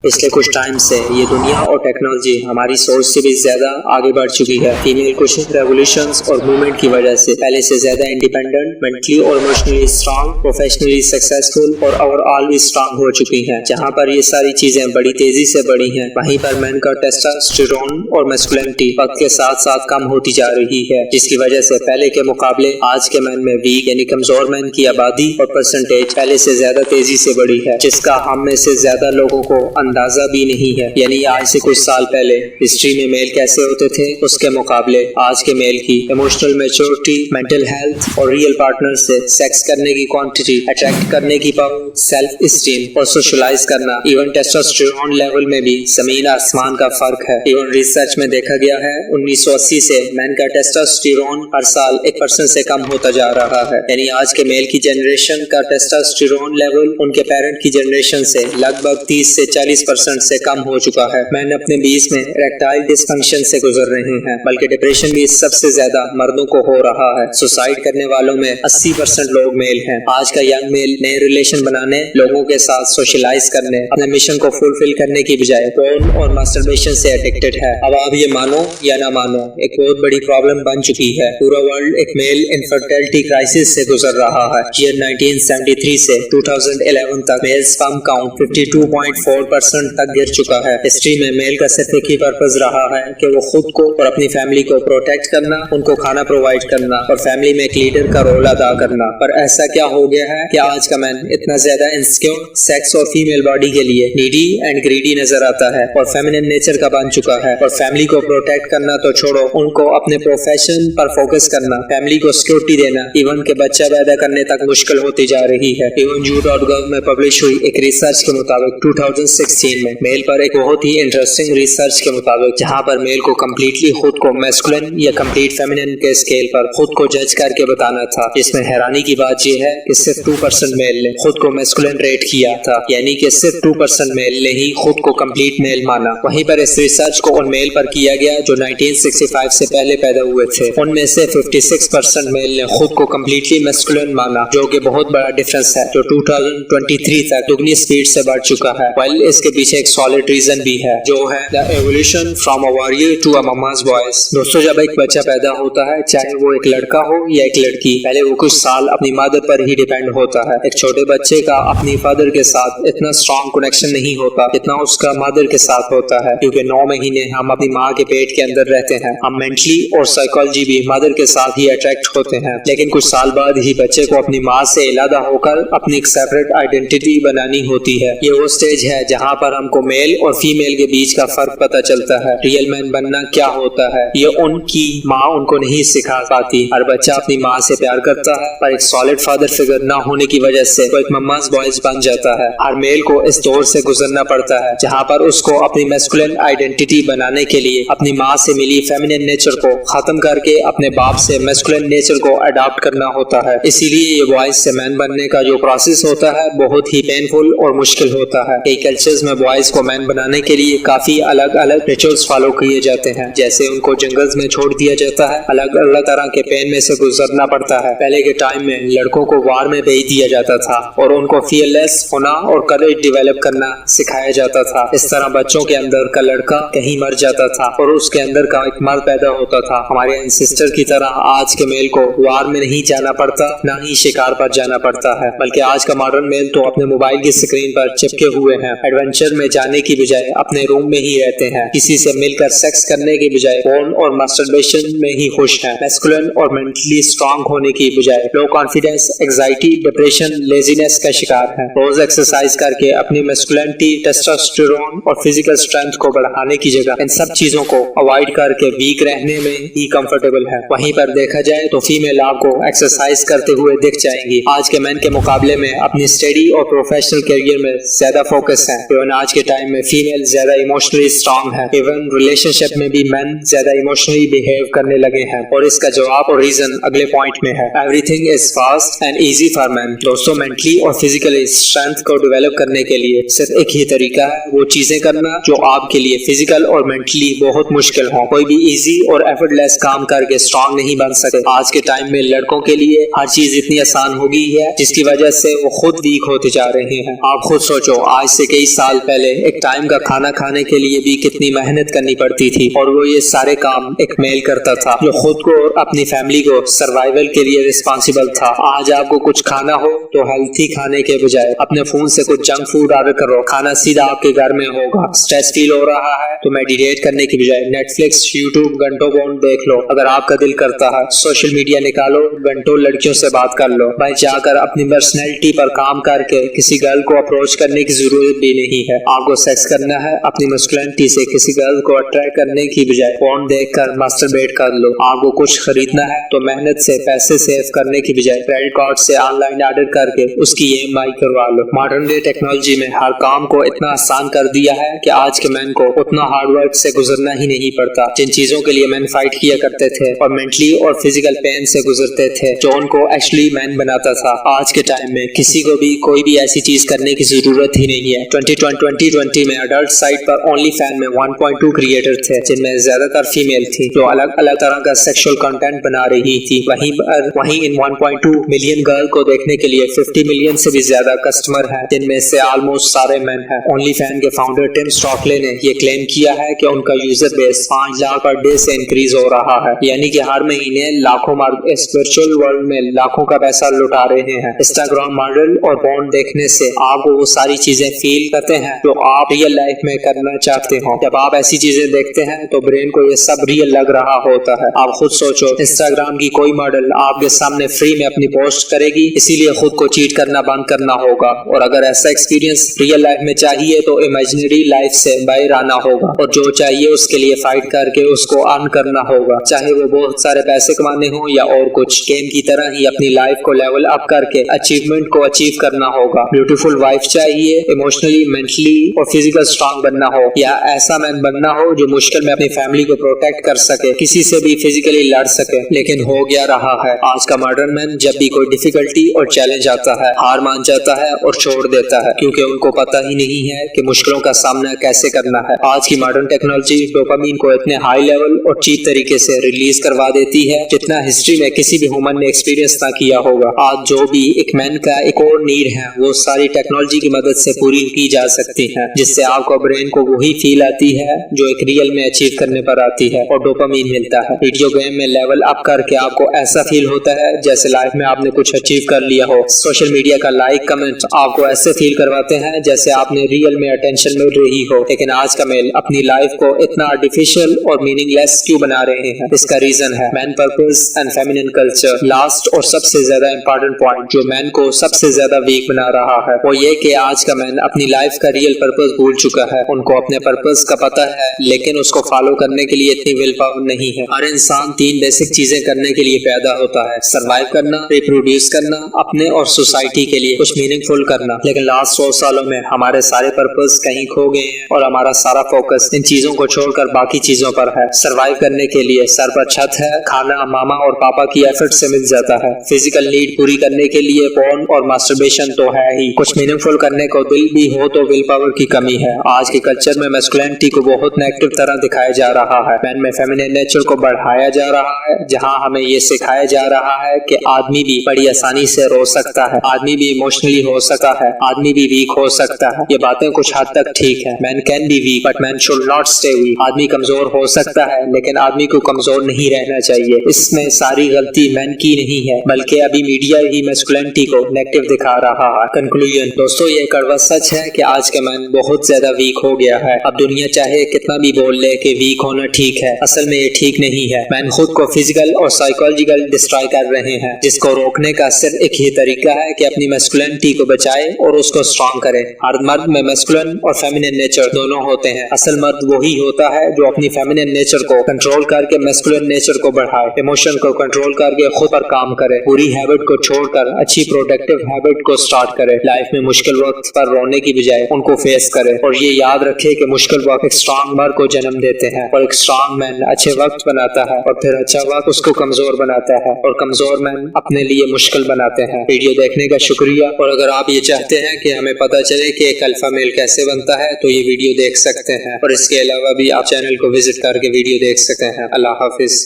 पिछले कुछ टाइम से ये दुनिया और टेक्नोलॉजी हमारी सोच से भी ज्यादा आगे बढ़ चुकी है। फीमेल कुछ रेवोल्यूशंस और मूवमेंट की वजह से पहले से ज्यादा इंडिपेंडेंट, मेंटली और इमोशनली स्ट्रांग, प्रोफेशनली सक्सेसफुल और ओवरऑल भी स्ट्रांग हो चुकी हैं। जहां पर ये सारी चीजें बड़ी तेजी से बढ़ी हैं, वहीं पर मेन का टेस्टोस्टेरोन और मैस्कुलिनिटी वक्त के साथ साथ कम होती जा रही है, जिसकी वजह से पहले के मुकाबले आज के मैन में वीक यानी कमजोर मैन की आबादी और परसेंटेज पहले से ज्यादा तेजी से बढ़ी है, जिसका हम में से ज्यादा लोगों को अंदाजा भी नहीं है। यानी आज से कुछ साल पहले हिस्ट्री में मेल कैसे होते थे, उसके मुकाबले आज के मेल की इमोशनल मैच्योरिटी, मेंटल हेल्थ और रियल पार्टनर से सेक्स करने की क्वांटिटी, अट्रैक्ट करने की पावर, सेल्फ स्टीम और सोशलाइज करना, इवन टेस्टोस्टेरोन लेवल में भी जमीन आसमान का फर्क है। इवन रिसर्च में देखा गया है 1980 से मैन का टेस्टोस्टेरोन हर साल 1% से कम होता जा रहा है। यानी आज के मेल की जनरेशन का टेस्टोस्टेरोन लेवल उनके पेरेंट की जनरेशन से लगभग 30 से 40% से कम हो चुका है। मैंने अपने 20 में इरेक्टाइल डिसफंक्शन से गुजर रहे हैं, बल्कि डिप्रेशन भी सबसे ज्यादा मर्दों को हो रहा है। सुसाइड करने वालों में 80% लोग मेल हैं। आज का यंग मेल नए रिलेशन बनाने, लोगों के साथ सोशलाइज करने, अपने मिशन को फुलफिल करने की बजाय पोर्न और मास्टरबेशन से एडिक्टेड है। अब आप ये मानो या ना मानो, एक बहुत बड़ी प्रॉब्लम बन चुकी है। पूरा वर्ल्ड एक मेल इनफर्टिलिटी क्राइसिस से गुजर रहा है। ईयर 1973 से 2011 तक मेल स्पर्म काउंट 52.4% तक गिर चुका है। हिस्ट्री में मेल का सिर्फ एक ही पर्पस रहा है कि वो खुद को और अपनी फैमिली को प्रोटेक्ट करना, उनको खाना प्रोवाइड करना और फैमिली में एक लीडर का रोल अदा करना। पर ऐसा क्या हो गया है कि आज का मैन इतना ज्यादा इनसिक्योर, सेक्स और फीमेल बॉडी के लिए नीडी एंड ग्रीडी नजर आता है और फेमिनिन नेचर का बन चुका है। और फैमिली को प्रोटेक्ट करना तो छोड़ो, उनको अपने प्रोफेशन पर फोकस करना, फैमिली को सिक्योरिटी देना, इवन के बच्चा पैदा करने तक मुश्किल होती जा रही है। इवन U.gov में पब्लिश हुई एक रिसर्च के मुताबिक 2016 में मेल पर एक बहुत ही इंटरेस्टिंग रिसर्च के मुताबिक, जहां पर मेल को कम्प्लीटली खुद को मैस्कुलिन या कम्प्लीट फेमिनिन के स्केल पर खुद को जज करके बताना था। इसमें हैरानी की बात यह है कि सिर्फ 2% मेल ने खुद को मैस्कुलिन रेट किया था, यानी कि सिर्फ 2% मेल ने ही खुद को कम्प्लीट मेल माना। वहीं पर इस रिसर्च को उन मेल पर किया गया जो 1965 से पहले पैदा हुए थे, उनमें से 56% मेल ने खुद को कम्प्लीटली मैस्कुलिन माना, जो कि बहुत बड़ा डिफरेंस है, जो 2023 तक दुगनी स्पीड से बढ़ चुका है। वेल, इसके पीछे एक सॉलिड रीजन भी है, जो है the evolution from a warrior to a mamma's boys. दोस्तों, जब एक बच्चा पैदा होता है, चाहे वो एक लड़का हो या एक लड़की, पहले वो कुछ साल अपनी मदर पर ही डिपेंड होता है। एक छोटे बच्चे का अपनी फादर के साथ इतना स्ट्रॉन्ग कनेक्शन नहीं होता जितना उसका मदर के साथ होता है, क्योंकि 9 महीने हम अपनी माँ के पेट के अंदर रहते हैं। हम मेंटली और साइकोलॉजी भी मदर के साथ ही अट्रैक्ट होते हैं, लेकिन कुछ साल बाद ही बच्चे को अपनी माँ से अलग होकर अपनी एक सेपरेट आइडेंटिटी बनानी होती है। ये वो स्टेज है जहाँ पर हमको मेल और फीमेल के बीच का फर्क पता चलता है। रियल मैन बनना क्या होता है, ये उनकी माँ उनको नहीं सिखा पाती। हर बच्चा अपनी माँ से प्यार करता है, पर एक सॉलिड फादर फिगर न होने की वजह से वो एक मम्माज बॉयज बन जाता है। हर मेल को इस दौर से गुजरना पड़ता है जहाँ पर उसको अपनी मैस्कुलिन आइडेंटिटी बनाने के लिए अपनी माँ से मिली फेमिनिन नेचर को खत्म करके अपने बाप से मैस्कुलिन नेचर को अडॉप्ट करना होता है। इसीलिए ये बॉयज से मैन बनने का जो प्रोसेस होता है बहुत ही पेनफुल और मुश्किल होता है। कई कल्चर्स में बॉयज को मैन बनाने के लिए काफी अलग अलग रिचुअल्स फॉलो किए जाते हैं, जैसे उनको जंगल्स में छोड़ दिया जाता है, अलग अलग तरह के पेन में से गुजरना पड़ता है। पहले के टाइम में लड़कों को वार में भेज दिया जाता था और उनको फियरलेस होना और करेज डेवलप करना सिखाया जाता था। इस तरह बच्चों के अंदर का लड़का कहीं मर जाता था और उसके अंदर का एक मर्द पैदा होता था। हमारे एंसेस्टर की तरह आज के मेल को वार में नहीं जाना पड़ता, ना ही शिकार पर जाना पड़ता है, बल्कि आज का मॉडर्न मेल तो अपने मोबाइल की स्क्रीन पर चिपके हुए हैं। एडवेंचर में जाने की बजाय अपने रूम में ही रहते हैं, किसी से मिलकर सेक्स करने की बजाय पोर्न और मास्टरबेशन में ही खुश हैं। मैस्कुलिन और मेंटली स्ट्रांग होने की बजाय low confidence, anxiety, depression, laziness का शिकार हैं। रोज एक्सरसाइज करके अपनी मैस्कुलिनिटी, टेस्टोस्टेरोन और फिजिकल स्ट्रेंथ को बढ़ाने की जगह इन सब चीजों को अवॉइड करके वीक रहने में ही कंफर्टेबल है। वहीं पर देखा जाए तो फीमेल आपको एक्सरसाइज करते हुए दिख जाएंगी। आज के मैन के मुकाबले में अपनी स्टडी और प्रोफेशनल करियर में ज्यादा फोकस है। इवन आज के टाइम में फीमेल ज्यादा इमोशनली स्ट्रांग है। इवन रिलेशनशिप में भी मैन ज्यादा इमोशनली बिहेव करने लगे हैं, और इसका जवाब और रीजन अगले पॉइंट में है। Everything is fast and easy for man. दोस्तों, मेंटली और फिजिकली स्ट्रेंथ को डेवलप करने के लिए सिर्फ एक ही तरीका है, वो चीजें करना जो आपके लिए फिजिकल और मेंटली बहुत मुश्किल हो। कोई भी इजी और एफर्टलेस काम करके स्ट्रांग नहीं बन सकते। आज के टाइम में लड़कों के लिए हर चीज इतनी आसान हो गई है, जिसकी वजह से वो खुद वीक होते जा रहे हैं। आप खुद सोचो, आज से कई साल साल पहले एक टाइम का खाना खाने के लिए भी कितनी मेहनत करनी पड़ती थी और वो ये सारे काम एक मेल करता था जो खुद को और अपनी फैमिली को सर्वाइवल के लिए रिस्पॉन्सिबल था। आज आपको कुछ खाना हो तो हेल्थी खाने के बजाय अपने फोन से कुछ जंक फूड ऑर्डर करो, खाना सीधा आपके घर में होगा। स्ट्रेस फील हो रहा है तो मेडिटेट करने की बजाय नेटफ्लिक्स, यूट्यूब घंटों बॉन्ड देख लो। अगर आपका दिल करता है सोशल मीडिया निकालो, घंटों लड़कियों से बात कर लो। भाई जाकर अपनी पर्सनैलिटी पर काम करके किसी गर्ल को अप्रोच करने की जरूरत भी नहीं है। आपको सेक्स करना है अपनी मस्कुलिनिटी से किसी गर्ल को अट्रैक्ट करने की बजाय फोन देखकर मास्टरबेट कर लो। आपको कुछ खरीदना है तो मेहनत से पैसे सेव करने की बजाय क्रेडिट कार्ड से ऑनलाइन ऑर्डर करके उसकी EMI करवा लो। मॉडर्न डे टेक्नोलॉजी में हर काम को इतना आसान कर दिया है कि आज के मैन को उतना हार्डवर्क से गुजरना ही नहीं पड़ता। जिन चीजों के लिए मैन फाइट किया करते थे और मेंटली और फिजिकल पेन से गुजरते थे जो उनको एक्चुअली मैन बनाता था, आज के टाइम में किसी को भी कोई भी ऐसी चीज करने की जरूरत ही नहीं है। 2020 में अडल्ट साइट पर ओनली फैन में 1.2 क्रिएटर थे जिनमें ज्यादातर फीमेल थी जो अलग अलग तरह का सेक्सुअल कंटेंट बना रही थी। वहीं इन 1.2 मिलियन गर्ल को देखने के लिए 50 मिलियन से भी ज्यादा कस्टमर हैं जिनमें से ऑलमोस्ट सारे मैन हैं। ओनली फैन के फाउंडर टिम स्टॉकले ने ये क्लेम किया है कि उनका user base 5 lakh per day से इंक्रीज हो रहा है, यानी कि हर महीने लाखों मर्द इस वर्चुअल वर्ल्ड में लाखों का पैसा लुटा रहे हैं। इंस्टाग्राम मॉडल और बॉन्ड देखने से आपको वो सारी चीजें फील करते हैं जो आप रियल लाइफ में करना चाहते हो। जब आप ऐसी चीजें देखते हैं तो ब्रेन को ये सब रियल लग रहा होता है। आप खुद सोचो, इंस्टाग्राम की कोई मॉडल आपके सामने फ्री में अपनी पोस्ट करेगी, इसीलिए खुद को चीट करना बंद करना होगा। और अगर ऐसा एक्सपीरियंस रियल लाइफ में चाहिए तो इमेजिनरी लाइफ से बाहर आना होगा और जो चाहिए उसके लिए फाइट करके उसको अर्न करना होगा, चाहे वो बहुत सारे पैसे कमाने हो या और कुछ। गेम की तरह ही अपनी लाइफ को लेवल अप करके अचीवमेंट को अचीव करना होगा। ब्यूटीफुल वाइफ चाहिए, इमोशनली, मेंटली और फिजिकल स्ट्रांग बनना हो, या ऐसा मैन बनना हो जो मुश्किल में अपनी फैमिली को प्रोटेक्ट कर सके, किसी से भी फिजिकली लड़ सके। लेकिन हो गया रहा है आज का मॉडर्न मैन जब भी कोई डिफिकल्टी और चैलेंज आता है हार मान जाता है और छोड़ देता है क्योंकि उनको पता ही नहीं है कि मुश्किलों का सामना कैसे करना है। आज की मॉडर्न टेक्नोलॉजी डोपामिन को इतने हाई लेवल और चीप तरीके से रिलीज करवा देती है जितना हिस्ट्री में किसी भी ह्यूमन ने एक्सपीरियंस ना किया होगा। आज जो भी एक मैन का एक और नीड है वो सारी टेक्नोलॉजी की मदद से पूरी की जा सकती है, जिससे आपको ब्रेन को वही फील आती है जो एक रियल में अचीव करने पर आती है और डोपामिन मिलता है। वीडियो गेम में लेवल अप करके आपको ऐसा फील होता है जैसे लाइफ में आपने कुछ अचीव कर लिया हो। सोशल मीडिया का लाइक कमेंट आपको ऐसे फील करवाते हैं जैसे आपने रियल में अटेंशन मिल रही हो। लेकिन आज का मेल अपनी लाइफ को इतना आर्टिफिशियल और मीनिंगलेस क्यों बना रहे हैं? इसका रीजन है man purpose and feminine culture. Last और सबसे ज्यादा इंपॉर्टेंट पॉइंट जो मैन को सबसे ज्यादा वीक बना रहा है वो ये कि आज का मैन अपनी लाइफ का रियल पर्पस भूल चुका है। उनको अपने पर्पस का पता है लेकिन उसको फॉलो करने के लिए इतनी विल पावर नहीं है। हर इंसान 3 बेसिक चीजें करने के लिए पैदा होता है, सर्वाइव करना, रिप्रोड्यूस करना, अपने और सोसाइटी के लिए कुछ मीनिंगफुल करना। लेकिन लास्ट 100 सालों में हमारे सारे पर्पस कहीं खो गए हैं और हमारा सारा फोकस इन चीजों को छोड़कर बाकी चीजों पर है। सर्वाइव करने के लिए सर पर छत है, खाना मामा और पापा की एफर्ट से मिल जाता है, फिजिकल नीड पूरी करने के लिए पोर्न और मास्टरबेशन तो है ही, कुछ मीनिंगफुल करने को दिल भी हो तो विल पावर की कमी है। आज के कल्चर में मैस्कुलिनिटी को बहुत नेगेटिव तरह दिखाया जा रहा है। मैन में फेमिनिन नेचर को बढ़ाया जा रहा है जहां हमें ये सिखाया जा रहा है कि आदमी भी बड़ी आसानी से रो सकता है, आदमी भी इमोशनली हो सकता है, आदमी भी वीक हो सकता है। ये बातें कुछ हद तक ठीक है। Man can be weak but man should not stay weak. आदमी कमजोर हो सकता है लेकिन आदमी को कमजोर नहीं रहना चाहिए। इसमें सारी गलती मैन की नहीं है बल्कि अभी मीडिया ही मैस्कुलिनिटी को नेगेटिव दिखा रहा है। कंक्लूजन दोस्तों, ये कड़वा सच है कि आज का मैन बहुत ज्यादा वीक हो गया है। अब दुनिया चाहे कितना भी बोल ले कि वीक होना ठीक है, असल में ये ठीक नहीं है। मैन खुद को फिजिकल और साइकोलॉजिकल डिस्ट्रॉय कर रहे हैं जिसको रोकने का सिर्फ एक ही तरीका है कि अपनी मैस्कुलिनिटी को बचाए और उसको स्ट्रॉन्ग करे। हर मर्द में मैस्कुलिन और फेमिनिन नेचर दोनों होते हैं। असल मर्द वही होता है जो अपनी फेमिनिन नेचर को कंट्रोल करके मैस्कुलिन नेचर को बढ़ाए, इमोशन को कंट्रोल करके खुद पर काम करे, बुरी हैबिट को छोड़कर अच्छी प्रोडक्टिव हैबिट को स्टार्ट करे, लाइफ में मुश्किल वक्त पर रोने की बजाय उनको फेस करे और ये याद रखे कि मुश्किल वक्त एक स्ट्रॉन्ग मर्द को जन्म देते हैं और एक स्ट्रॉन्ग मैन अच्छे वक्त बनाता है और फिर अच्छा वक्त उसको कमजोर बनाता है और कमजोर मैन अपने लिए मुश्किल बनाते हैं। वीडियो देखने का शुक्रिया। और अगर आप ये चाहते हैं कि हमें पता चले कि एक अल्फा मेल कैसे बनता है तो ये वीडियो देख सकते हैं और इसके अलावा भी आप चैनल को विजिट करके वीडियो देख सकते हैं। अल्लाह हाफिज।